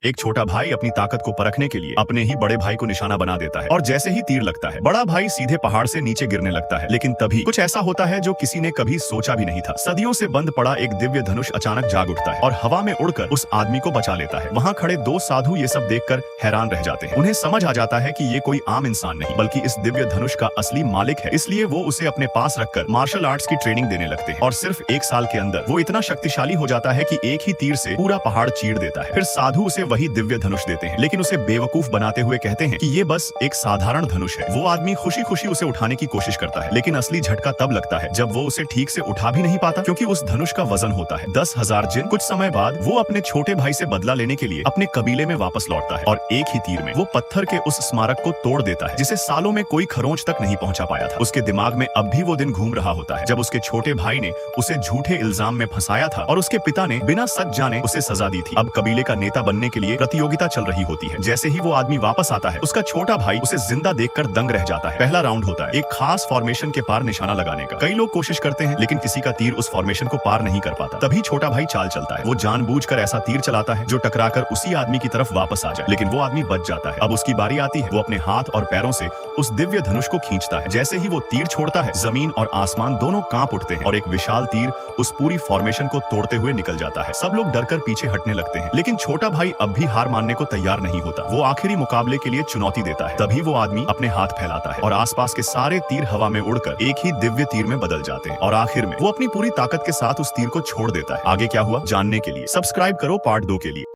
एक छोटा भाई अपनी ताकत को परखने के लिए अपने ही बड़े भाई को निशाना बना देता है और जैसे ही तीर लगता है बड़ा भाई सीधे पहाड़ से नीचे गिरने लगता है। लेकिन तभी कुछ ऐसा होता है जो किसी ने कभी सोचा भी नहीं था। सदियों से बंद पड़ा एक दिव्य धनुष अचानक जाग उठता है और हवा में उड़कर उस आदमी को बचा लेता है। वहाँ खड़े दो साधु ये सब देखकर हैरान रह जाते हैं। उन्हें समझ आ जाता है कि ये कोई आम इंसान नहीं बल्कि इस दिव्य धनुष का असली मालिक है। इसलिए वो उसे अपने पास रखकर मार्शल आर्ट्स की ट्रेनिंग देने लगते हैं और सिर्फ एक साल के अंदर वो इतना शक्तिशाली हो जाता है कि एक ही तीर से पूरा पहाड़ चीर देता है। फिर साधु उसे वही दिव्य धनुष देते हैं लेकिन उसे बेवकूफ बनाते हुए कहते हैं कि ये बस एक साधारण धनुष है। वो आदमी खुशी खुशी उसे उठाने की कोशिश करता है लेकिन असली झटका तब लगता है जब वो उसे ठीक से उठा भी नहीं पाता क्योंकि उस धनुष का वजन होता है 10,000 जिन। कुछ समय बाद वो अपने छोटे भाई से बदला लेने के लिए अपने कबीले में वापस लौटता है और एक ही तीर में वो पत्थर के उस स्मारक को तोड़ देता है जिसे सालों में कोई खरोंच तक नहीं पहुंचा पाया था। उसके दिमाग में अब भी वो दिन घूम रहा होता है जब उसके छोटे भाई ने उसे झूठे इल्जाम में फंसाया था और उसके पिता ने बिना सच जाने उसे सजा दी थी। अब कबीले का नेता बनने के लिए प्रतियोगिता चल रही होती है। जैसे ही वो आदमी वापस आता है उसका छोटा भाई उसे जिंदा देखकर दंग रह जाता है। पहला राउंड होता है एक खास फॉर्मेशन के पार निशाना लगाने का। कई लोग कोशिश करते हैं लेकिन किसी का तीर उस फॉर्मेशन को पार नहीं कर पाता। तभी छोटा भाई चाल चलता है। वो जानबूझकर ऐसा तीर चलाता है जो टकराकर उसी आदमी की तरफ वापस आ जाए लेकिन वो आदमी बच जाता है। अब उसकी बारी आती है। वो अपने हाथ और पैरों से उस दिव्य धनुष को खींचता है। जैसे ही वो तीर छोड़ता है जमीन और आसमान दोनों कांप उठते हैं और एक विशाल तीर उस पूरी फॉर्मेशन को तोड़ते हुए निकल जाता है। सब लोग डरकर पीछे हटने लगते हैं लेकिन छोटा भाई अब भी हार मानने को तैयार नहीं होता। वो आखिरी मुकाबले के लिए चुनौती देता है। तभी वो आदमी अपने हाथ फैलाता है और आसपास के सारे तीर हवा में उड़कर एक ही दिव्य तीर में बदल जाते हैं और आखिर में वो अपनी पूरी ताकत के साथ उस तीर को छोड़ देता है। आगे क्या हुआ जानने के लिए सब्सक्राइब करो पार्ट 2 के लिए।